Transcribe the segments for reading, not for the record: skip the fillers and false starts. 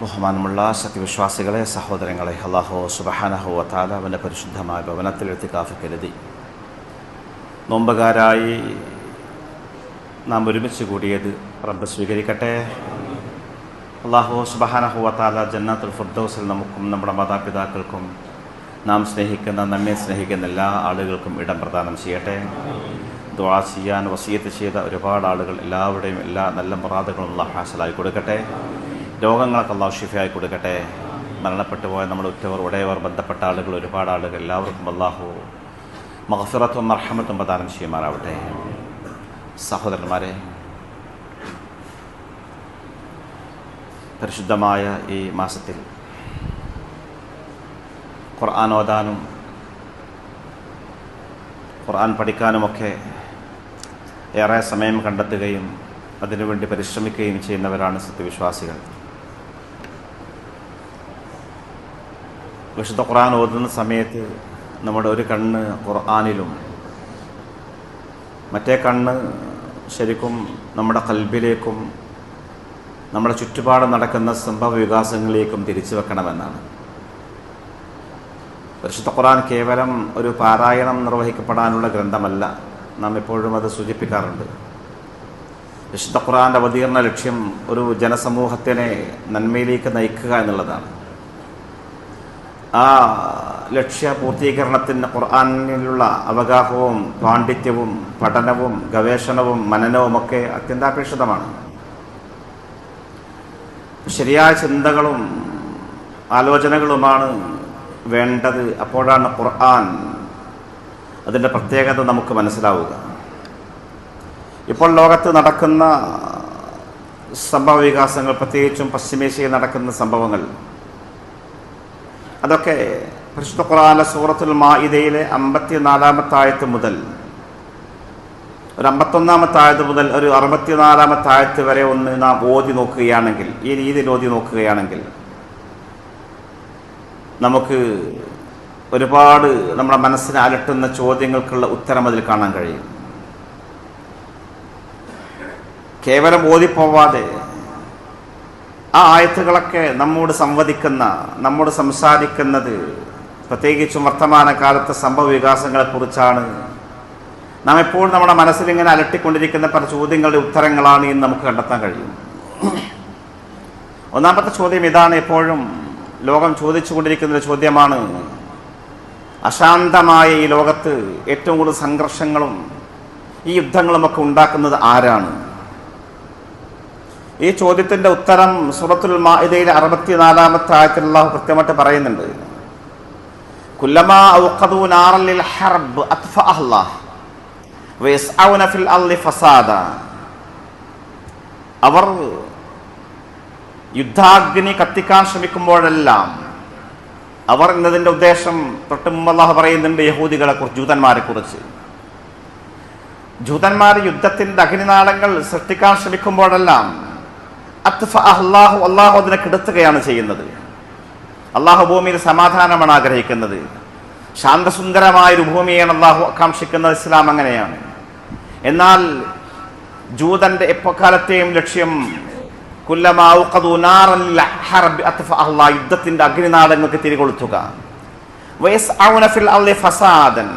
ബഹുമാനമുള്ള സത്യവിശ്വാസികളെ, സഹോദരങ്ങളെ, അല്ലാഹു സുബ്ഹാനഹു വ തആല അവൻ്റെ പരിശുദ്ധമായ ഭവനത്തിൽ ഇഅ്തികാഫ് കരുതി നോമ്പുകാരായി നാം ഒരുമിച്ച് കൂടിയത് റബ്ബ് സ്വീകരിക്കട്ടെ. അല്ലാഹു സുബ്ഹാനഹു വ തആല ജന്നത്തുൽ ഫിർദൗസിൽ നമുക്കും നമ്മുടെ മാതാപിതാക്കൾക്കും നാം സ്നേഹിക്കുന്ന, നമ്മെ സ്നേഹിക്കുന്ന എല്ലാ ആളുകൾക്കും ഇടം പ്രദാനം ചെയ്യട്ടെ. ദുആ ചെയ്യാൻ വസിയത്ത് ചെയ്ത ഒരുപാട് ആളുകൾ, എല്ലാവരുടെയും എല്ലാ നല്ല മുറാദുകളും അല്ലാഹു ഹാസിലായി കൊടുക്കട്ടെ. രോഗങ്ങളൊക്കെ അല്ലാഹു ശിഫയായി കൊടുക്കട്ടെ. മരണപ്പെട്ടു പോയ നമ്മുടെ ഉറ്റവർ, ഉടയവർ, ബന്ധപ്പെട്ട ആളുകൾ, ഒരുപാട് ആളുകൾ, എല്ലാവർക്കും അല്ലാഹു മഗ്ഫിറത്തും മർഹമത്തും പ്രദാനം ചെയ്യുമാറാവട്ടെ. സഹോദരന്മാരെ, പരിശുദ്ധമായ ഈ മാസത്തിൽ ഖുർആൻ ഓതാനും ഖുർആൻ പഠിക്കാനുമൊക്കെ ഏറെ സമയം കണ്ടെത്തുകയും അതിനുവേണ്ടി പരിശ്രമിക്കുകയും ചെയ്യുന്നവരാണ് സത്യവിശ്വാസികൾ. വിശുദ്ധ ഖുർആൻ ഓതുന്ന സമയത്ത് നമ്മുടെ ഒരു കണ്ണ് ഖുർആനിലും മറ്റേ കണ്ണ് ശരിക്കും നമ്മുടെ ഖൽബിലേക്കും നമ്മുടെ ചുറ്റുപാട് നടക്കുന്ന സംഭവ വികാസങ്ങളിലേക്കും തിരിച്ചു വെക്കണമെന്നാണ്. പരിശുദ്ധ ഖുർആൻ കേവലം ഒരു പാരായണം നിർവഹിക്കപ്പെടാനുള്ള ഗ്രന്ഥമല്ല. നാം എപ്പോഴും അത് സൂചിപ്പിക്കാറുണ്ട്. വിശുദ്ധ ഖുർആൻ്റെ അവതീർണ ലക്ഷ്യം ഒരു ജനസമൂഹത്തിനെ നന്മയിലേക്ക് നയിക്കുക എന്നുള്ളതാണ്. ആ ലക്ഷ്യ പൂർത്തീകരണത്തിന് ഖുർആനിലുള്ള അവഗാഹവും പാണ്ഡിത്യവും പഠനവും ഗവേഷണവും മനനവുമൊക്കെ അത്യന്താപേക്ഷിതമാണ്. ശരിയായ ചിന്തകളും ആലോചനകളുമാണ് വേണ്ടത്. അപ്പോഴാണ് ഖുർആൻ അതിൻ്റെ പ്രത്യേകത നമുക്ക് മനസ്സിലാവുക. ഇപ്പോൾ ലോകത്ത് നടക്കുന്ന സംഭവ വികാസങ്ങൾ, പ്രത്യേകിച്ചും പശ്ചിമേഷ്യയിൽ നടക്കുന്ന സംഭവങ്ങൾ, അതൊക്കെ പരിശുദ്ധ ഖുർആനിലെ സൂറത്തുൽ മാഇദയിലെ 54-ാമത്തെ ആയത്ത് മുതൽ ഒരു 51-ാമത്തെ ആയത്ത് മുതൽ ഒരു 64-ാമത്തെ ആയത്ത് വരെ ഒന്ന് നാം ഓതി നോക്കുകയാണെങ്കിൽ, ഈ രീതിയിൽ ഓതി നോക്കുകയാണെങ്കിൽ നമുക്ക് ഒരുപാട് നമ്മുടെ മനസ്സിനെ അലട്ടുന്ന ചോദ്യങ്ങൾക്കുള്ള ഉത്തരം അതിൽ കാണാൻ കഴിയും. കേവലം ഓതിപ്പോവാതെ ആ ആയത്തുകളൊക്കെ നമ്മോട് സംവദിക്കുന്ന, നമ്മോട് സംസാരിക്കുന്നത് പ്രത്യേകിച്ചും വർത്തമാനകാലത്തെ സംഭവ വികാസങ്ങളെക്കുറിച്ചാണ്. നാം എപ്പോഴും നമ്മുടെ മനസ്സിലിങ്ങനെ അലട്ടിക്കൊണ്ടിരിക്കുന്ന പല ചോദ്യങ്ങളുടെ ഉത്തരങ്ങളാണ് എന്ന് നമുക്ക് കണ്ടെത്താൻ കഴിയും. ഒന്നാമത്തെ ചോദ്യം ഇതാണ്. എപ്പോഴും ലോകം ചോദിച്ചുകൊണ്ടിരിക്കുന്ന ഒരു ചോദ്യമാണ്: അശാന്തമായ ഈ ലോകത്ത് ഏറ്റവും കൂടുതൽ സംഘർഷങ്ങളും ഈ യുദ്ധങ്ങളുമൊക്കെ ഉണ്ടാക്കുന്നത് ആരാണ്? ഈ ചോദ്യത്തിൻ്റെ ഉത്തരം സൂറത്തുൽ മാഇദയിലെ 64-ാമത്തെ ആയത്തിൽ അല്ലാഹു കൃത്യമായിട്ട് പറയുന്നുണ്ട്. കുല്ലമാ ഔഖദൂ നാറൻ ലിൽ ഹർബ് അത്ഫഅഹല്ലാഹ് വയസ്ഔന ഫിൽ അർളി ഫസാദ. അവർ യുദ്ധാഗ്നി കത്തിക്കാൻ ശ്രമിക്കുമ്പോഴെല്ലാം, അവർ എന്നതിൻ്റെ ഉദ്ദേശം തൊട്ട് മുമ്പ് അല്ലാഹു പറയുന്നുണ്ട് യഹൂദികളെ കുറിച്ച്, ജൂതന്മാരെ കുറിച്ച്. ജൂതന്മാർ യുദ്ധത്തിൻ്റെ അഗ്നിനാളങ്ങൾ സൃഷ്ടിക്കാൻ ശ്രമിക്കുമ്പോഴെല്ലാം അത്ഫഅഹല്ലാഹു, അല്ലാഹു അതിനെ കെടുത്തുകയാണ് ചെയ്യുന്നത്. അല്ലാഹു ഭൂമിയിൽ സമാധാനമാണ് ആഗ്രഹിക്കുന്നത്. ശാന്തസുന്ദരമായൊരു ഭൂമിയാണ് അല്ലാഹു ആകാംക്ഷിക്കുന്നത്. ഇസ്ലാം അങ്ങനെയാണ്. എന്നാൽ ജൂതന്റെ എപ്പോഴത്തെയും ലക്ഷ്യം കുല്ലമാ ഔഖദൂ നാറൻ ലിൽ ഹർബ് അത്ഫഅഹല്ലാഹ്, യുദ്ധത്തിന്റെ അഗ്നിനാളങ്ങൾക്ക് തിരികൊളുത്തുക. വയസ്ഔന ഫിൽ അർളി ഫസാദൻ,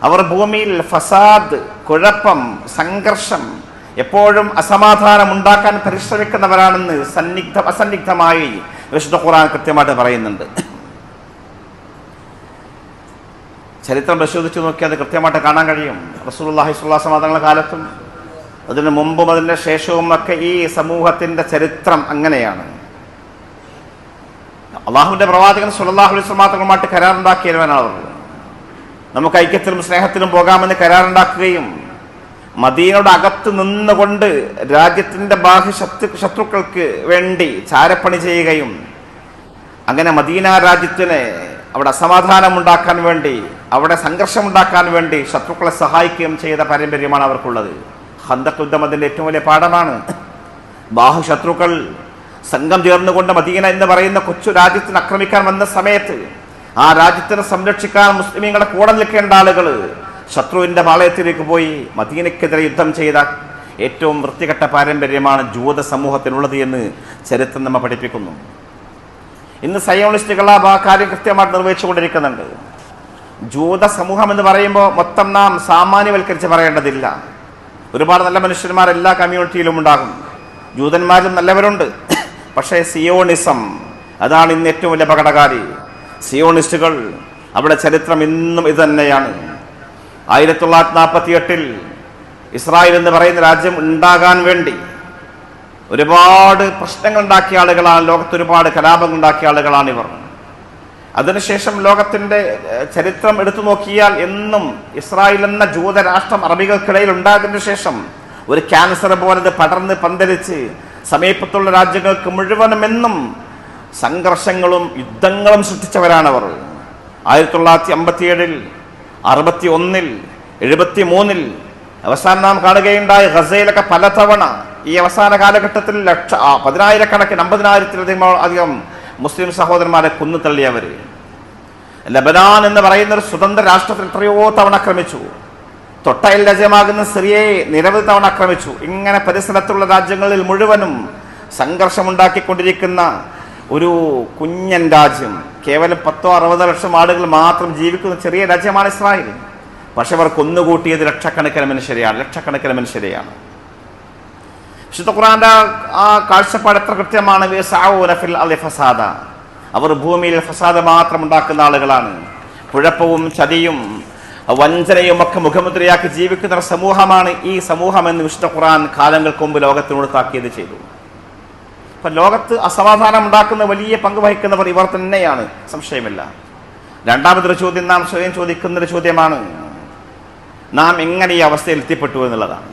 അവർ ഭൂമിയിൽ ഫസാദ്, കുഴപ്പം, സംഘർഷം, എപ്പോഴും അസമാധാനം ഉണ്ടാക്കാൻ പരിശ്രമിക്കുന്നവരാണെന്ന് അസന്നിഗ്ധമായി വിശുദ്ധ ഖുർആൻ കൃത്യമായിട്ട് പറയുന്നുണ്ട്. ചരിത്രം പരിശോധിച്ച് നോക്കിയാൽ അത് കൃത്യമായിട്ട് കാണാൻ കഴിയും. റസൂലുള്ളാഹി സ്വല്ലല്ലാഹു അലൈഹി വസല്ലം തങ്ങളുടെ കാലത്തും അതിന് മുമ്പും അതിൻ്റെ ശേഷവും ഒക്കെ ഈ സമൂഹത്തിൻ്റെ ചരിത്രം അങ്ങനെയാണ്. അള്ളാഹുവിൻ്റെ പ്രവാചകൻ സ്വല്ലല്ലാഹു അലൈഹി വസല്ലം തങ്ങളുമായിട്ട് കരാറുണ്ടാക്കിയവരാണ് അവർ. നമുക്ക് ഐക്യത്തിലും സ്നേഹത്തിലും പോകാമെന്ന് കരാറുണ്ടാക്കുകയും മദീനയുടെ അകത്ത് നിന്നുകൊണ്ട് രാജ്യത്തിൻ്റെ ബാഹ്യ ശത്രുക്കൾക്ക് വേണ്ടി ചാരപ്പണി ചെയ്യുകയും അങ്ങനെ മദീന രാജ്യത്തിന് അവിടെ അസമാധാനമുണ്ടാക്കാൻ വേണ്ടി, അവിടെ സംഘർഷമുണ്ടാക്കാൻ വേണ്ടി ശത്രുക്കളെ സഹായിക്കുകയും ചെയ്ത പാരമ്പര്യമാണ് അവർക്കുള്ളത്. ഖന്തഖ് യുദ്ധം അതിൻ്റെ ഏറ്റവും വലിയ പാഠമാണ്. ബാഹുശത്രുക്കൾ സംഘം ചേർന്നുകൊണ്ട് മദീന എന്ന് പറയുന്ന കൊച്ചു രാജ്യത്തിന് ആക്രമിക്കാൻ വന്ന സമയത്ത് ആ രാജ്യത്തിനെ സംരക്ഷിക്കാൻ മുസ്ലിമീങ്ങളുടെ കൂടെ നിൽക്കേണ്ട ആളുകൾ ശത്രുവിൻ്റെ പാളയത്തിലേക്ക് പോയി മദീനയ്ക്കെതിരെ യുദ്ധം ചെയ്ത ഏറ്റവും വൃത്തികെട്ട പാരമ്പര്യമാണ് ജൂത സമൂഹത്തിനുള്ളത് എന്ന് ചരിത്രം നമ്മെ പഠിപ്പിക്കുന്നു. ഇന്ന് സയോണിസ്റ്റുകൾ ആ കാര്യം കൃത്യമായിട്ട് നിർവഹിച്ചുകൊണ്ടിരിക്കുന്നുണ്ട്. ജൂത സമൂഹം എന്ന് പറയുമ്പോൾ മൊത്തം നാം സാമാന്യവൽക്കരിച്ച് പറയേണ്ടതില്ല. ഒരുപാട് നല്ല മനുഷ്യന്മാർ എല്ലാ കമ്മ്യൂണിറ്റിയിലും ഉണ്ടാകും, ജൂതന്മാരും നല്ലവരുണ്ട്. പക്ഷേ സിയോണിസം അതാണ് ഇന്ന് ഏറ്റവും വലിയ അപകടകാരി. സിയോണിസ്റ്റുകൾ, അവിടെ ചരിത്രം ഇന്നും ഇത് തന്നെയാണ്. 1948 ഇസ്രായേൽ എന്ന് പറയുന്ന രാജ്യം ഉണ്ടാകാൻ വേണ്ടി ഒരുപാട് പ്രശ്നങ്ങൾ ഉണ്ടാക്കിയ ആളുകളാണ്, ലോകത്ത് ഒരുപാട് കലാപങ്ങൾ ഉണ്ടാക്കിയ ആളുകളാണ് ഇവർ. അതിനുശേഷം ലോകത്തിന്റെ ചരിത്രം എടുത്തു നോക്കിയാൽ എന്നും ഇസ്രായേൽ എന്ന ജൂതരാഷ്ട്രം അറബികൾക്കിടയിൽ ഉണ്ടായതിനു ശേഷം ഒരു ക്യാൻസർ പോലെ ഇത് പടർന്ന് പന്തലിച്ച് സമീപത്തുള്ള രാജ്യങ്ങൾക്ക് മുഴുവനും എന്നും സംഘർഷങ്ങളും യുദ്ധങ്ങളും സൃഷ്ടിച്ചവരാണവർ. 1957, 61, 73 അവസാനം നാം കാണുകയുണ്ടായി ഗസയിലൊക്കെ പലതവണ ഈ അവസാന കാലഘട്ടത്തിൽ 10,000-കണക്കിന് 50,000-ലധികം മുസ്ലിം സഹോദരന്മാരെ കൊന്നു തള്ളിയവർ. ലബനാൻ എന്ന് പറയുന്ന ഒരു സ്വതന്ത്ര രാഷ്ട്രത്തിൽ എത്രയോ തവണ ആക്രമിച്ചു. തൊട്ടയൽ രാജ്യമാകുന്ന സിറിയയെ നിരവധി തവണ ആക്രമിച്ചു. ഇങ്ങനെ പരിസരത്തുള്ള രാജ്യങ്ങളിൽ മുഴുവനും സംഘർഷമുണ്ടാക്കിക്കൊണ്ടിരിക്കുന്ന ഒരു കുഞ്ഞൻ രാജ്യം, കേവലം 10-60 ലക്ഷം ആളുകൾ മാത്രം ജീവിക്കുന്ന ചെറിയ രാജ്യമാണ് ഇസ്രായേൽ. പക്ഷെ അവർ കൊന്നുകൂട്ടിയത് ലക്ഷക്കണക്കിന് മനുഷ്യരെയാണ്. വിശുദ്ധ ഖുർആന്റെ ആ കാഴ്ചപ്പാട് എത്ര കൃത്യമാണ്. അവർ ഭൂമിയിൽ ഫസാദ മാത്രം ഉണ്ടാക്കുന്ന ആളുകളാണ്. കുഴപ്പവും ചതിയും വഞ്ചനയും ഒക്കെ മുഖമുദ്രയാക്കി ജീവിക്കുന്ന ഒരു സമൂഹമാണ് ഈ സമൂഹം എന്ന് വിശുദ്ധ ഖുർആൻ കാലങ്ങൾക്ക് മുമ്പ് ലോകത്തിനോട് താക്കീത് ചെയ്തു. അപ്പൊ ലോകത്ത് അസമാധാനം ഉണ്ടാക്കുന്ന വലിയ പങ്ക് വഹിക്കുന്നവർ ഇവർ തന്നെയാണ്, സംശയമില്ല. രണ്ടാമതൊരു ചോദ്യം നാം സ്വയം ചോദിക്കുന്നൊരു ചോദ്യമാണ്, നാം എങ്ങനെ ഈ അവസ്ഥയിൽ എത്തിപ്പെട്ടു എന്നുള്ളതാണ്.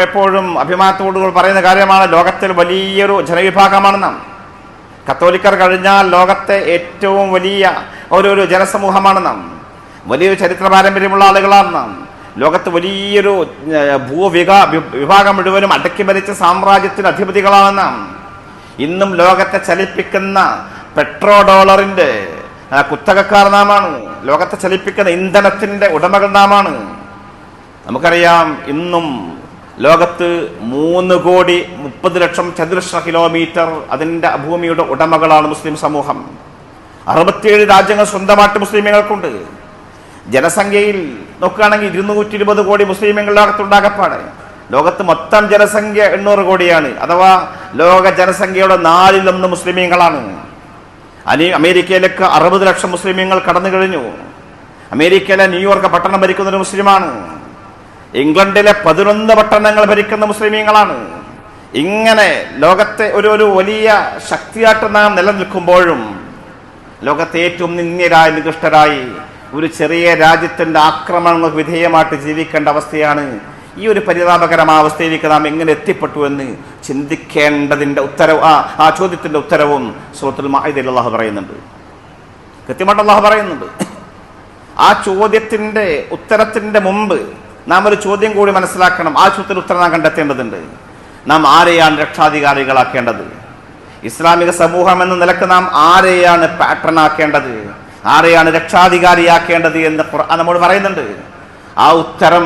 എപ്പോഴും അഭിമാനത്തോടുകൂടി പറയുന്ന കാര്യമാണ്, ലോകത്തിൽ വലിയൊരു ജനവിഭാഗമാണ് നാം. കത്തോലിക്കർ കഴിഞ്ഞാൽ ലോകത്തെ ഏറ്റവും വലിയ ഒരു ജനസമൂഹമാണ് നാം. വലിയൊരു ചരിത്ര പാരമ്പര്യമുള്ള ആളുകളാണ് നാം. ലോകത്ത് വലിയൊരു വിഭാഗം മുഴുവനും അടക്കി ഭരിച്ച സാമ്രാജ്യത്തിന് അധിപതികളാണ് നാം. ഇന്നും ലോകത്തെ ചലിപ്പിക്കുന്ന പെട്രോ ഡോളറിന്റെ കുത്തകക്കാർ നാമാണ്. ലോകത്തെ ചലിപ്പിക്കുന്ന ഇന്ധനത്തിന്റെ ഉടമകൾ നാമാണ്. നമുക്കറിയാം, ഇന്നും ലോകത്ത് 3,30,00,000 ചതുരശ്ര കിലോമീറ്റർ അതിൻ്റെ ഭൂമിയുടെ ഉടമകളാണ് മുസ്ലിം സമൂഹം. 67 രാജ്യങ്ങൾ സ്വന്തമായിട്ട് മുസ്ലിമീങ്ങൾക്കുണ്ട്. ജനസംഖ്യയിൽ നോക്കുകയാണെങ്കിൽ 220 കോടി മുസ്ലിമീങ്ങളുടെ അകത്തുണ്ടാകപ്പാടെ. ലോകത്ത് മൊത്തം ജനസംഖ്യ 800 കോടിയാണ്. അഥവാ ലോക ജനസംഖ്യയുടെ 4/1 മുസ്ലിമീങ്ങളാണ്. അമേരിക്കയിലേക്ക് 60 ലക്ഷം മുസ്ലിമീങ്ങൾ കടന്നു കഴിഞ്ഞു. അമേരിക്കയിലെ ന്യൂയോർക്ക് പട്ടണം ഭരിക്കുന്ന ഒരു മുസ്ലിമാണ്. ഇംഗ്ലണ്ടിലെ 11 പട്ടണങ്ങൾ ഭരിക്കുന്ന മുസ്ലിമീങ്ങളാണ്. ഇങ്ങനെ ലോകത്തെ ഒരു വലിയ ശക്തിയായിട്ട് നാം നിലനിൽക്കുമ്പോഴും ലോകത്തെ ഏറ്റവും നിന്ദ്യരായി നികൃഷ്ടരായി ഒരു ചെറിയ രാജ്യത്തിന്റെ ആക്രമണങ്ങൾക്ക് വിധേയമായിട്ട് ജീവിക്കേണ്ട അവസ്ഥയാണ്. ഈ ഒരു പരിതാപകരമായ അവസ്ഥയിലേക്ക് നാം എങ്ങനെ എത്തിപ്പെട്ടു എന്ന് ചിന്തിക്കേണ്ടതിന്റെ ഉത്തരവ്, ആ ചോദ്യത്തിന്റെ ഉത്തരവും സൂറത്തുൽ മാഇദയിൽ അല്ലാഹു പറയുന്നുണ്ട്, കൃത്യമായിട്ട് അല്ലാഹു പറയുന്നുണ്ട്. ആ ചോദ്യത്തിന്റെ ഉത്തരത്തിന്റെ മുമ്പ് നാം ഒരു ചോദ്യം കൂടി മനസ്സിലാക്കണം. ആ ചോദ്യത്തിന് ഉത്തരം നാം കണ്ടെത്തേണ്ടതുണ്ട്. നാം ആരെയാണ് രക്ഷാധികാരികളാക്കേണ്ടത്? ഇസ്ലാമിക സമൂഹം എന്ന നിലക്ക് നാം ആരെയാണ് പാറ്റേൺ ആക്കേണ്ടത്, ആരെയാണ് രക്ഷാധികാരിയാക്കേണ്ടത് എന്ന് ഖുർആൻ നമ്മോട് പറയുന്നുണ്ട്. ആ ഉത്തരം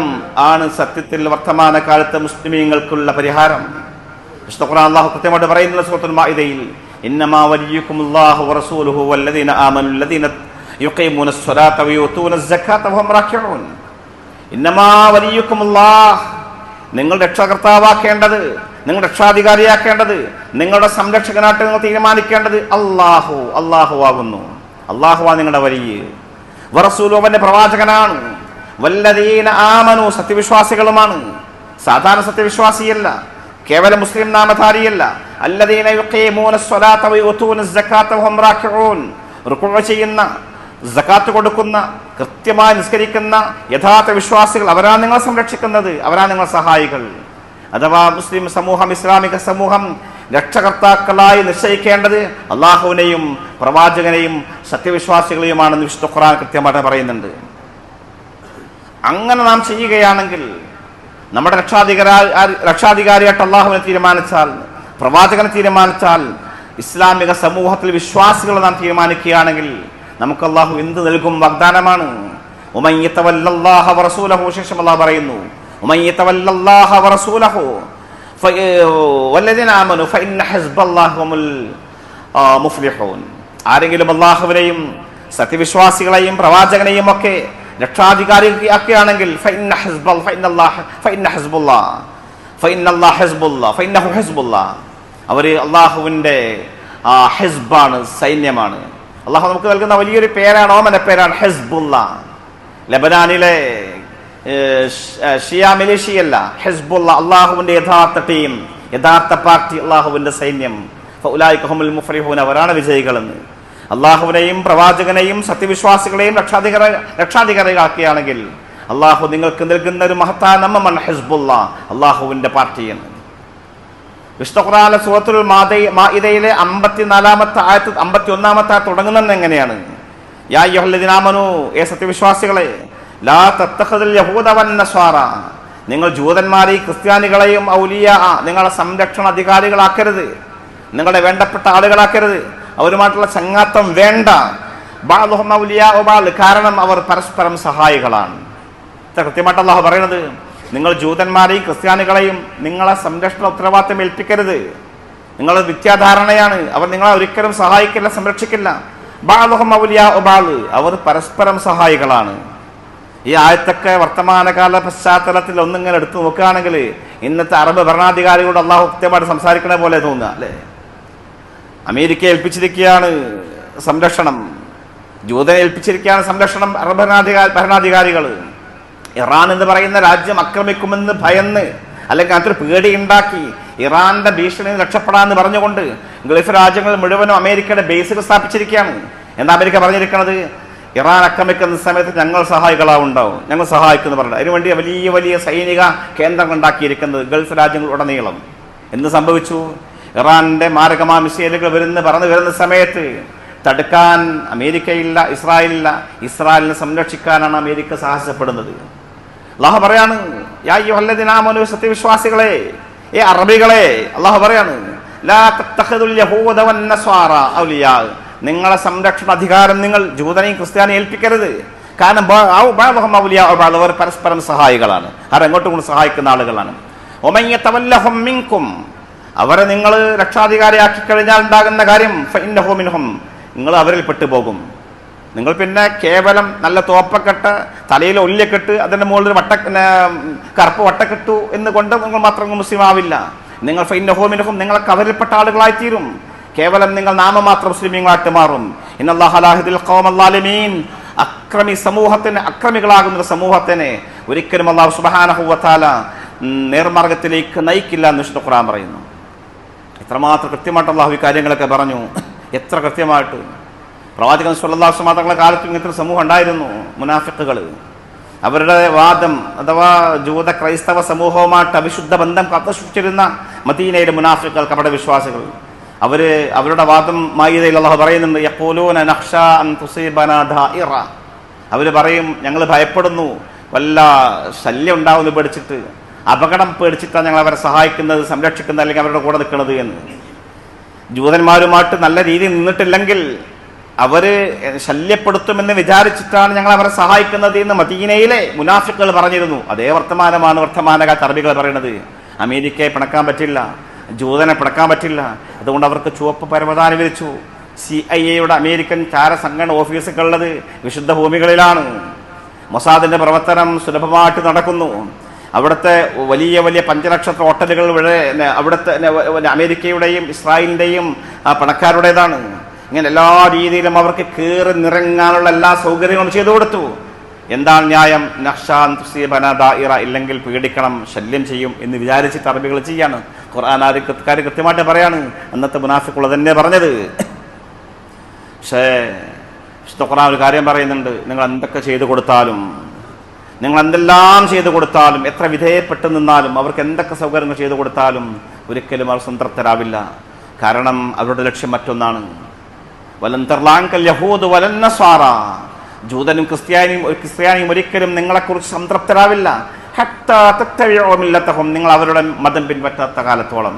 ആണ് സത്യത്തിൽ വർത്തമാനകാലത്തെ മുസ്ലിമീങ്ങൾക്കുള്ള പരിഹാരം. വിശുദ്ധ ഖുർആൻ അല്ലാഹു കൃത്യമായിട്ട് പറയുന്ന സൂറത്തുൽ മാഇദയിൽ, ഇന്നമാ വലിയുക്കുമുല്ലാഹു വറസൂലുഹു വല്ലദീന ആമനു വല്ലദീന യുഖീമൂന സ്വലാത്ത വയൂതൂന സക്കാത്ത വഹും റാക്കിഊൻ. ഇന്നമാ വലിയുക്കുമുല്ലാഹ്, നിങ്ങൾ രക്ഷകർത്താവാക്കേണ്ടത്, നിങ്ങൾ രക്ഷാധികാരിയാക്കേണ്ടത്, നിങ്ങളുടെ സംരക്ഷകനായിട്ട് നിങ്ങൾ തീരുമാനിക്കേണ്ടത് അല്ലാഹു ആകുന്നു. അല്ലാഹുവാണ് നിങ്ങളുടെ വലിയ. വറസൂലു, അവന്റെ പ്രവാചകനാണ്. വല്ലദീന ആമനു, സത്യവിശ്വാസികളുമാണ്. സാധാരണ സത്യവിശ്വാസിയല്ല, കേവലം മുസ്ലിം നാമധാരിയല്ല. അല്ലദീന യുഖീമൂന സ്വലാത്ത വയൂതൂന സക്കാത്ത വഹും റാക്കിഊൻ, റുകൂഅ് ചെയ്യുന്ന, സകാത്ത് കൊടുക്കുന്ന, കൃത്യമായി നിസ്കരിക്കുന്ന യഥാർത്ഥ വിശ്വാസികൾ, അവരാണ് നിങ്ങളെ സംരക്ഷിക്കുന്നത്, അവരാണ് നിങ്ങൾ സഹായികൾ. അഥവാ മുസ്ലിം സമൂഹം, ഇസ്ലാമിക സമൂഹം രക്ഷകർത്താക്കളായി നിശ്ചയിക്കേണ്ടത് അള്ളാഹുവിനെയും പ്രവാചകനെയും സത്യവിശ്വാസികളെയുമാണെന്ന് വിശുദ്ധ ഖുർആൻ കൃത്യമായിട്ട് പറയുന്നുണ്ട്. അങ്ങനെ നാം ചെയ്യുകയാണെങ്കിൽ, നമ്മുടെ രക്ഷാധികാരിയായിട്ട് അള്ളാഹുവിനെ തീരുമാനിച്ചാൽ, പ്രവാചകനെ തീരുമാനിച്ചാൽ, ഇസ്ലാമിക സമൂഹത്തിൽ വിശ്വാസികളെ നാം തീരുമാനിക്കുകയാണെങ്കിൽ നമുക്ക് അള്ളാഹു എന്ത് നൽകും? വാഗ്ദാനമാണ്. ഉമൻ യതവല്ലല്ലാഹ വറസൂലഹു, ശേഷം അള്ളാഹു പറയുന്നു, ഉമൻ യതവല്ലല്ലാഹ വറസൂലഹു വല്ലദീന ആമനു ഫഇന്ന ഹിസ്ബല്ലാഹി ഹുമുൽ മുഫ്ലിഹൂൻ. ആരെങ്കിലും അല്ലാഹുവിനെയും സത്യവിശ്വാസികളെയും പ്രവാചകനെയും ഒക്കെ രക്ഷാധികാരിയാക്കുകയാണെങ്കിൽ അവര് അള്ളാഹുവിന്റെ ഹിസ്ബാണ്, സൈന്യമാണ്. അള്ളാഹു നമുക്ക് നൽകുന്ന വലിയൊരു പേരാണ്, ഓമന പേരാണ് ഹിസ്ബുല്ല. ലബനാനിലെ ഷിയ മിലിഷിയല്ല, ഹിസ്ബുല്ല അള്ളാഹുവിന്റെ യഥാർത്ഥ ടീം, യഥാർത്ഥ പാർട്ടി, അള്ളാഹുവിന്റെ സൈന്യം. ഫഉലൈക ഹുമുൽ മുഫ്ലിഹൂൻ, അവരാണ് വിജയികളെന്ന്. അള്ളാഹുവിനെയും പ്രവാചകനെയും സത്യവിശ്വാസികളെയും രക്ഷാധികാരികളാക്കുകയാണെങ്കിൽ അള്ളാഹു നിങ്ങൾക്ക് നൽകുന്ന ഒരു മഹത്തായ നാമമാണ് ഹിസ്ബുല്ല, അള്ളാഹുവിന്റെ പാർട്ടി എന്ന്. വിശുദ്ധ ഖുർആനിലെ സൂറത്തുൽ മാഇദയിലെ 54-ാമത്തെ ആയത്ത് 51-ാമത്തെ ആയത്ത് തുടങ്ങുന്നത് എങ്ങനെയാണ്? യാ അയ്യുഹല്ലദീന ആമനൂ, ഏ സത്യവിശ്വാസികളെ, ലാ തത്തഖിദുൽ യഹൂദ വന്നസ്വാറ, നിങ്ങൾ ജൂതന്മാരെയും ക്രിസ്ത്യാനികളെയും ഔലിയാ, നിങ്ങളെ സംരക്ഷണ അധികാരികളാക്കരുത്, നിങ്ങളുടെ വേണ്ടപ്പെട്ട ആളുകളാക്കരുത്, അവരുമായിട്ടുള്ള ചങ്ങാത്തം വേണ്ട. ബഅ്ദുഹും ഔലിയാ ബഅദ്, കാരണം അവർ പരസ്പരം സഹായികളാണ്. കൃത്യമായിട്ട് അല്ലാഹു പറയുന്നത്, നിങ്ങൾ ജൂതന്മാരെയും ക്രിസ്ത്യാനികളെയും നിങ്ങളെ സംരക്ഷണ ഉത്തരവാദിത്തം ഏൽപ്പിക്കരുത്. നിങ്ങളെ മിഥ്യാധാരണയാണ്, അവർ നിങ്ങളെ ഒരിക്കലും സഹായിക്കില്ല, സംരക്ഷിക്കില്ല. ബഅ്ദുഹും ഔലിയാ ബഅദ്, അവർ പരസ്പരം സഹായികളാണ്. ഈ ആയത്തൊക്കെ വർത്തമാനകാല പശ്ചാത്തലത്തിൽ ഒന്നിങ്ങനെ എടുത്തു നോക്കുകയാണെങ്കിൽ ഇന്നത്തെ അറബ് ഭരണാധികാരികളോട് അള്ളാഹു കൃത്യമായിട്ട് സംസാരിക്കണ പോലെ തോന്നുക അല്ലേ? അമേരിക്ക ഏൽപ്പിച്ചിരിക്കുകയാണ് സംരക്ഷണം, ജൂതനെ ഏൽപ്പിച്ചിരിക്കുകയാണ് സംരക്ഷണം അറബ് ഭരണാധികാരികൾ. ഇറാൻ എന്ന് പറയുന്ന രാജ്യം ആക്രമിക്കുമെന്ന് ഭയന്ന്, അല്ലെങ്കിൽ അതൊരു പേടി ഉണ്ടാക്കി ഇറാന്റെ ഭീഷണിയിൽ രക്ഷപ്പെടാമെന്ന് പറഞ്ഞുകൊണ്ട് ഗൾഫ് രാജ്യങ്ങൾ മുഴുവനും അമേരിക്കയുടെ ബേസുകൾ സ്ഥാപിച്ചിരിക്കുകയാണ്. എന്താ അമേരിക്ക പറഞ്ഞിരിക്കുന്നത്? ഇറാൻ ആക്രമിക്കുന്ന സമയത്ത് ഞങ്ങൾ സഹായികളാവുണ്ടാവും, ഞങ്ങൾ സഹായിക്കുന്നു പറഞ്ഞു. അതിനുവേണ്ടി വലിയ വലിയ സൈനിക കേന്ദ്രങ്ങൾ ഉണ്ടാക്കിയിരിക്കുന്നത് ഗൾഫ് രാജ്യങ്ങൾ ഉടനീളം. എന്ത് സംഭവിച്ചു? ഇറാന്റെ മാരകമായ മിസൈലുകൾ പറന്നു വരുന്ന സമയത്ത് തടുക്കാൻ അമേരിക്കയില്ല, ഇസ്രായേലില്ല. ഇസ്രായേലിനെ സംരക്ഷിക്കാനാണ് അമേരിക്ക സാഹസപ്പെടുന്നത്. അല്ലാഹു പറയാണ്, യാ അയ്യുഹല്ലദീന ആമനൂ, സത്യവിശ്വാസികളെ, ഏ അറബികളെ, അല്ലാഹു പറയാണ്, ലാ തത്തഖിദുൽ യഹൂദ വന്നസ്വാറ ഔലിയാ, നിങ്ങളെ സംരക്ഷണ അധികാരം നിങ്ങൾ ജൂതനെയും ക്രിസ്ത്യാനെയും ഏൽപ്പിക്കരുത്. കാരണം അവർ പരസ്പരം സഹായികളാണ്, അവർ എങ്ങോട്ടും സഹായിക്കുന്ന ആളുകളാണ്. വമൻ യതവല്ലഹും മിൻകും, അവരെ നിങ്ങൾ രക്ഷാധികാരിയാക്കി കഴിഞ്ഞാൽ ഉണ്ടാകുന്ന കാര്യം ഫഇന്നഹു മിൻഹും, നിങ്ങൾ അവരിൽ പെട്ടുപോകും. നിങ്ങൾ പിന്നെ കേവലം നല്ല തോപ്പക്കെട്ട്, തലയിൽ ഒല്ലിക്കെട്ട്, അതിന്റെ മുകളിൽ കറുപ്പ് വട്ടക്കെട്ടു എന്ന് കൊണ്ട് നിങ്ങൾ മാത്രം മുസ്ലിം ആവില്ല. നിങ്ങൾ ഫഇന്നഹു മിൻഹും, നിങ്ങൾക്ക് അവരിൽപ്പെട്ട ആളുകളായിത്തീരും. കേവലം നിങ്ങൾ നാമമാത്ര മുസ്ലിമീങ്ങളായിട്ട് മാറും. ഇന്നല്ലാഹ ലാ യഹ്ദിൽ ഖൗമൽ ളാലിമീൻ, അക്രമികളാകുന്ന സമൂഹത്തിനെ ഒരിക്കലും അല്ലാഹു സുബ്ഹാനഹു വ തആല നേർമാർഗത്തിലേക്ക് നയിക്കില്ല എന്ന് വിശുദ്ധ ഖുർആൻ പറയുന്നു. എത്രമാത്രം കൃത്യമായിട്ട് അല്ലാഹു ഈ കാര്യങ്ങളൊക്കെ പറഞ്ഞു, എത്ര കൃത്യമായിട്ട്. പ്രവാചകൻ സ്വല്ലല്ലാഹു അലൈഹി വസല്ലം തങ്ങളുടെ കാലത്ത് ഇങ്ങനത്തെ സമൂഹം ഉണ്ടായിരുന്നു, മുനാഫിഖുകൾ. അവരുടെ വാദം അഥവാ ജൂത ക്രൈസ്തവ സമൂഹവുമായിട്ട് അവിശുദ്ധ ബന്ധം കാത്തുസൂക്ഷിച്ചിരുന്ന മദീനയിലെ മുനാഫിഖുകൾ, കപടവിശ്വാസികൾ, അവരുടെ വാദം മാഇദയിൽ അല്ലാഹു പറയുന്നുണ്ട്, യഖൂലൂന നഖ്ശാ അൻ തുസീബനാ ദാഇറ, അവർ പറയും ഞങ്ങൾ ഭയപ്പെടുന്നു, വല്ല ശല്യം ഉണ്ടാവുമെന്ന് പേടിച്ചിട്ട്, അപകടം പേടിച്ചിട്ടാണ് ഞങ്ങൾ അവരെ സഹായിക്കുന്നത്, സംരക്ഷിക്കുന്നത്, അല്ലെങ്കിൽ അവരുടെ കൂടെ നിൽക്കുന്നത് എന്ന്. ജൂതന്മാരുമായിട്ട് നല്ല രീതിയിൽ നിന്നിട്ടില്ലെങ്കിൽ അവര് ശല്യപ്പെടുത്തുമെന്ന് വിചാരിച്ചിട്ടാണ് ഞങ്ങൾ അവരെ സഹായിക്കുന്നത് എന്ന് മദീനയിലെ മുനാഫിഖുകൾ പറഞ്ഞിരുന്നു. അതേ വർത്തമാനകാലത്ത് അറബികൾ പറയുന്നത്. അമേരിക്കയെ പിണക്കാൻ പറ്റില്ല, ജൂതനെ പിണക്കാൻ പറ്റില്ല, അതുകൊണ്ട് അവർക്ക് ചുവപ്പ് പരവതാനി വിരിച്ചു. CIA അമേരിക്കൻ ചാര സംഘടന ഓഫീസൊക്കെ ഉള്ളത് വിശുദ്ധ ഭൂമികളിലാണ്. മൊസാദിന്റെ പ്രവർത്തനം സുലഭമായിട്ട് നടക്കുന്നു. അവിടുത്തെ വലിയ വലിയ 5 ലക്ഷത്തെ ഹോട്ടലുകൾ അവിടുത്തെ അമേരിക്കയുടെയും ഇസ്രായേലിന്റെയും പണക്കാരുടേതാണ്. ഇങ്ങനെ എല്ലാ രീതിയിലും അവർക്ക് കയറി നിറങ്ങാനുള്ള എല്ലാ സൗകര്യങ്ങളും ചെയ്തു കൊടുത്തു. എന്താണ് ന്യായം? നഖ്ശാൻ തുസീബനാ ദാഇറ, ഇല്ലെങ്കിൽ പേടിക്കണം, ശല്യം ചെയ്യും എന്ന് വിചാരിച്ചിട്ട് അറബികൾ ചെയ്യാണ്. ഖുർആൻ കാര്യം കൃത്യമായിട്ട് പറയാണ്, അന്നത്തെ മുനാഫിഖുകൾ തന്നെ പറഞ്ഞത്. പക്ഷേ വിശുദ്ധ ഖുർആൻ ഒരു കാര്യം പറയുന്നുണ്ട്, നിങ്ങൾ എന്തൊക്കെ ചെയ്തു കൊടുത്താലും, നിങ്ങൾ എന്തെല്ലാം ചെയ്തു കൊടുത്താലും, എത്ര വിധേയപ്പെട്ടു നിന്നാലും, അവർക്ക് എന്തൊക്കെ സൗകര്യങ്ങൾ ചെയ്തു കൊടുത്താലും ഒരിക്കലും അവർ സംതൃപ്തരാവില്ല. കാരണം അവരുടെ ലക്ഷ്യം മറ്റൊന്നാണ്. വലൻ തർലാൻകൽ യഹൂദ് വലൻ നസ്വാറ, ജൂതനും ക്രിസ്ത്യാനിയും ഒരിക്കലും നിങ്ങളെക്കുറിച്ച് സംതൃപ്തരാവില്ല. ഹത്താ തത്തബിഉ മില്ലതഹും, നിങ്ങൾ അവരുടെ മതം പിൻപറ്റാത്ത കാലത്തോളം,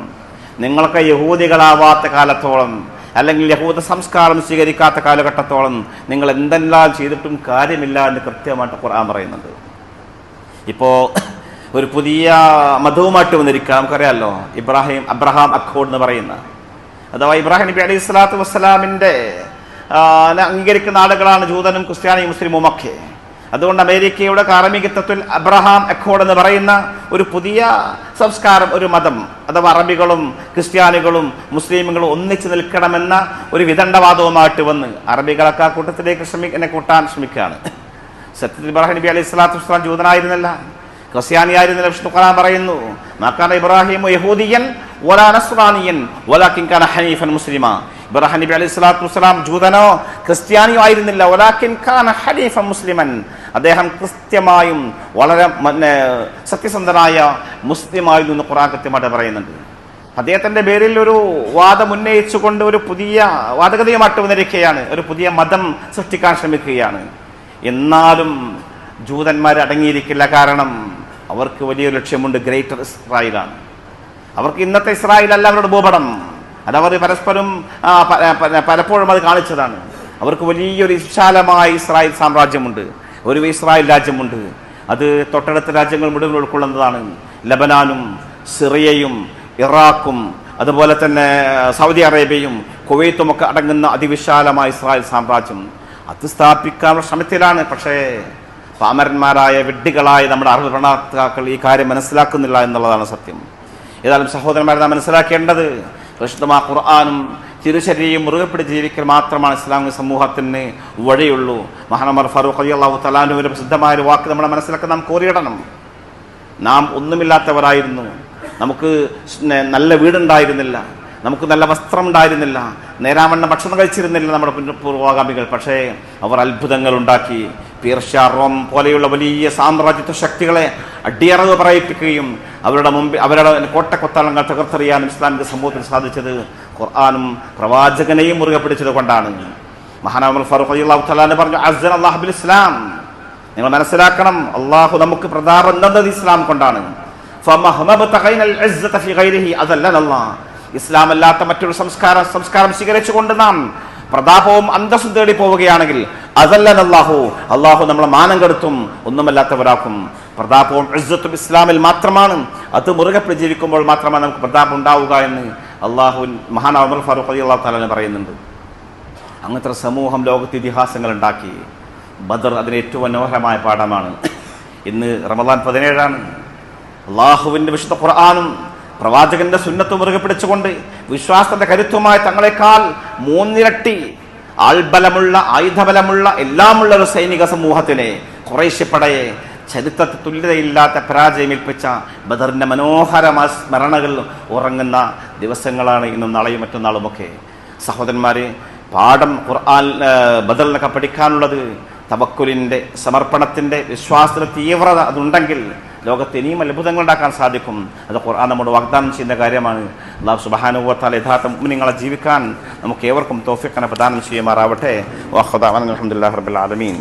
നിങ്ങൾക്ക് യഹൂദികളാവാത്ത കാലത്തോളം, അല്ലെങ്കിൽ യഹൂദ സംസ്കാരം സ്വീകരിക്കാത്ത കാലഘട്ടത്തോളം നിങ്ങൾ എന്തെല്ലാം ചെയ്തിട്ടും കാര്യമില്ല എന്ന് കൃത്യമായിട്ട് ഖുർആൻ പറയുന്നുണ്ട്. ഇപ്പോൾ ഒരു പുതിയ മതവുമായിട്ട് വന്നിരിക്കുക, നമുക്കറിയാമല്ലോ, അബ്രഹാം അക്കോഡ് എന്ന് പറയുന്ന അഥവാ ഇബ്രാഹിം നബി അലൈഹി സ്വലാത്തു വസ്സലാമിന്റെ അംഗീകരിക്കുന്ന ആളുകളാണ് ജൂതനും ക്രിസ്ത്യാനിയും മുസ്ലിമും ഒക്കെ. അതുകൊണ്ട് അമേരിക്കയുടെ കാർമികത്വത്തിൽ അബ്രഹാം അക്കോർഡ് എന്ന് പറയുന്ന ഒരു പുതിയ സംസ്കാരം, ഒരു മതം, അഥവാ അറബികളും ക്രിസ്ത്യാനികളും മുസ്ലിമുകളും ഒന്നിച്ചു നിൽക്കണമെന്ന ഒരു വിദണ്ഡവാദവുമായിട്ട് വന്ന് അറബികളൊക്കെ ആ കൂട്ടത്തിലേക്ക് കൂട്ടാൻ ശ്രമിക്കുകയാണ്. സത്യത്തിൽ ഇബ്രാഹിം നബി അലൈഹി സ്വലാത്തു വസ്സലാം ജൂതനായിരുന്നില്ല, ക്രിസ്ത്യാനിയായിരുന്നില്ല. വിഷ്ണു ഖുർആൻ പറയുന്നു, മാകാന ഇബ്രാഹിമു യഹൂദിയൻ വലാ നസ്റാനിയൻ വലാകിൻ കാന ഹനീഫൻ മുസ്ലിമാ. ഇബ്രാഹിം നബി അലൈഹി സ്വലാത്തു വസ്സലാം ജൂതനോ ക്രിസ്ത്യാനിയോ ആയിരുന്നില്ല. വലാകിൻ കാന ഹനീഫൻ മുസ്ലിമൻ, അദ്ദേഹം കൃത്യമായും വളരെ സത്യസന്ധനായ മുസ്ലിമായിരുന്നു എന്ന് ഖുർആൻ കൃത്യമായിട്ട് പറയുന്നുണ്ട്. അദ്ദേഹത്തിന്റെ പേരിൽ ഒരു വാദം ഉന്നയിച്ചുകൊണ്ട് ഒരു പുതിയ വാദഗതിയുമായിട്ട് വന്നിരിക്കുകയാണ്, ഒരു പുതിയ മതം സൃഷ്ടിക്കാൻ ശ്രമിക്കുകയാണ്. എന്നാലും ജൂതന്മാർ അടങ്ങിയിരിക്കില്ല. കാരണം അവർക്ക് വലിയൊരു ലക്ഷ്യമുണ്ട്, ഗ്രേറ്റർ ഇസ്രായേലാണ്. അവർക്ക് ഇന്നത്തെ ഇസ്രായേൽ അല്ല അവരുടെ ഭൂപടം. അതവർ പരസ്പരം പലപ്പോഴും അത് കാണിച്ചതാണ്. അവർക്ക് വലിയൊരു വിശാലമായ ഇസ്രായേൽ സാമ്രാജ്യമുണ്ട്, ഒരു ഇസ്രായേൽ രാജ്യമുണ്ട്. അത് തൊട്ടടുത്ത രാജ്യങ്ങൾ മുഴുവൻ ഉൾക്കൊള്ളുന്നതാണ്. ലബനാനും സിറിയയും ഇറാഖും അതുപോലെ തന്നെ സൗദി അറേബ്യയും കുവൈത്തും ഒക്കെ അടങ്ങുന്ന അതിവിശാലമായ ഇസ്രായേൽ സാമ്രാജ്യം അത് സ്ഥാപിക്കാനുള്ള ശ്രമത്തിലാണ്. പക്ഷേ പാമരന്മാരായ വിഡ്ഢികളായ നമ്മുടെ അറബ് ഭരണകർത്താക്കൾ ഈ കാര്യം മനസ്സിലാക്കുന്നില്ല എന്നുള്ളതാണ് സത്യം. ഏതായാലും സഹോദരന്മാരെ, നാം മനസ്സിലാക്കേണ്ടത് പരിശുദ്ധമായ ഖുർആനും തിരുശരീരം മുറുകെ പിടിച്ച് ജീവിക്കൽ മാത്രമാണ് ഇസ്ലാമിക സമൂഹത്തിന് വഴിയുള്ളൂ. മഹാനമർ ഫറൂഖ് റളിയല്ലാഹു തആല അൻഹുവിന്റെ പ്രസിദ്ധമായ ഒരു വാക്ക് നമ്മളെ മനസ്സിലാക്കാൻ നാം കോറിയിടണം. നാം ഒന്നുമില്ലാത്തവരായിരുന്നു, നമുക്ക് നല്ല വീടുണ്ടായിരുന്നില്ല, നമുക്ക് നല്ല വസ്ത്രം ഉണ്ടായിരുന്നില്ല, നേരാവണ്ണം ഭക്ഷണം കഴിച്ചിരുന്നില്ല നമ്മുടെ പൂർവ്വഗാമികൾ. പക്ഷേ അവർ അത്ഭുതങ്ങൾ ഉണ്ടാക്കി. പേർഷ്യ, റോം പോലെയുള്ള വലിയ സാമ്രാജ്യത്വ ശക്തികളെ അടിയറവ് പറയിപ്പിക്കുകയും അവരുടെ കോട്ടക്കൊത്തളങ്ങൾ തകർത്തെറിയാനും ഇസ്ലാമിക സമൂഹത്തിൽ സാധിച്ചത് ഖുർആനും പ്രവാചകനെയും മുറുകെ പിടിച്ചത് കൊണ്ടാണ്. മഹാനായ ഫറൂഖ് റളിയല്ലാഹു തആല പറഞ്ഞു, അസ്സന അല്ലാഹു ബിൽ ഇസ്ലാം. നിങ്ങൾ മനസ്സിലാക്കണം, അള്ളാഹു നമുക്ക് പ്രതാപം തന്നത് ഇസ്ലാം കൊണ്ടാണ്. ഇസ്ലാം അല്ലാത്ത മറ്റൊരു സംസ്കാരം സ്വീകരിച്ചുകൊണ്ട് നാം പ്രതാപവും അന്തസ്സും തേടി പോവുകയാണെങ്കിൽ അള്ളാഹു നമ്മളെ മാനം കെടുത്തും, ഒന്നുമല്ലാത്തവരാക്കും. പ്രതാപവും ഇസ്സത്തും ഇസ്ലാമിൽ മാത്രമാണ്. അത് മുറുകെ ജീവിക്കുമ്പോൾ മാത്രമാണ് നമുക്ക് പ്രതാപം ഉണ്ടാവുക എന്ന് അള്ളാഹു മഹാനായ ഉമർ ഫാറൂഖ് റളിയല്ലാഹു തആല പറയുന്നുണ്ട്. അങ്ങനത്തെ സമൂഹം ലോകത്ത് ഇതിഹാസങ്ങൾ ഉണ്ടാക്കി. ബദർ അതിന് ഏറ്റവും മനോഹരമായ പാഠമാണ്. ഇന്ന് റമദാൻ 17 അള്ളാഹുവിന്റെ വിശുദ്ധ ഖുർആനും പ്രവാചകന്റെ സുന്നത്ത് മുറുകെ പിടിച്ചുകൊണ്ട് വിശ്വാസത്തിന്റെ കരുത്തുമായി തങ്ങളെക്കാൾ 3 ഇരട്ടി ആൾബലമുള്ള, ആയുധബലമുള്ള, എല്ലാമുള്ള ഒരു സൈനിക സമൂഹത്തിനെ, ഖുറൈശ് പടയെ ചരിത്രത്തിൽ തുല്യതയില്ലാത്ത പരാജയമേൽപ്പിച്ച ബദറിന്റെ മനോഹരമായ സ്മരണകൾ ഉറങ്ങുന്ന ദിവസങ്ങളാണ് ഇന്നും നാളെയും മറ്റന്നാളുമൊക്കെ. സഹോദരന്മാരെ, പാഠം ഖുർആൻ ബദറിനൊക്കെ പഠിക്കാനുള്ളത് തവക്കുലിന്റെ, സമർപ്പണത്തിന്റെ, വിശ്വാസത്തിന്റെ തീവ്രത അതുണ്ടെങ്കിൽ ലോകത്ത് ഇനിയും അത്ഭുതങ്ങൾ ഉണ്ടാക്കാൻ സാധിക്കും. അത് ഖുർആൻ നമ്മോട് വാഗ്ദാനം ചെയ്യുന്ന കാര്യമാണ്. അല്ലാഹു സുബ്ഹാനഹു വ തആല യഥാർത്ഥ മുഅ്മിനീങ്ങളെ ജീവിക്കാൻ നമുക്ക് ഏവർക്കും തൗഫീഖ് പ്രദാനം ചെയ്യുമാറാവട്ടെ. വഖദാഅന അൽഹംദുലില്ലാഹി റബ്ബിൽ ആലമീൻ.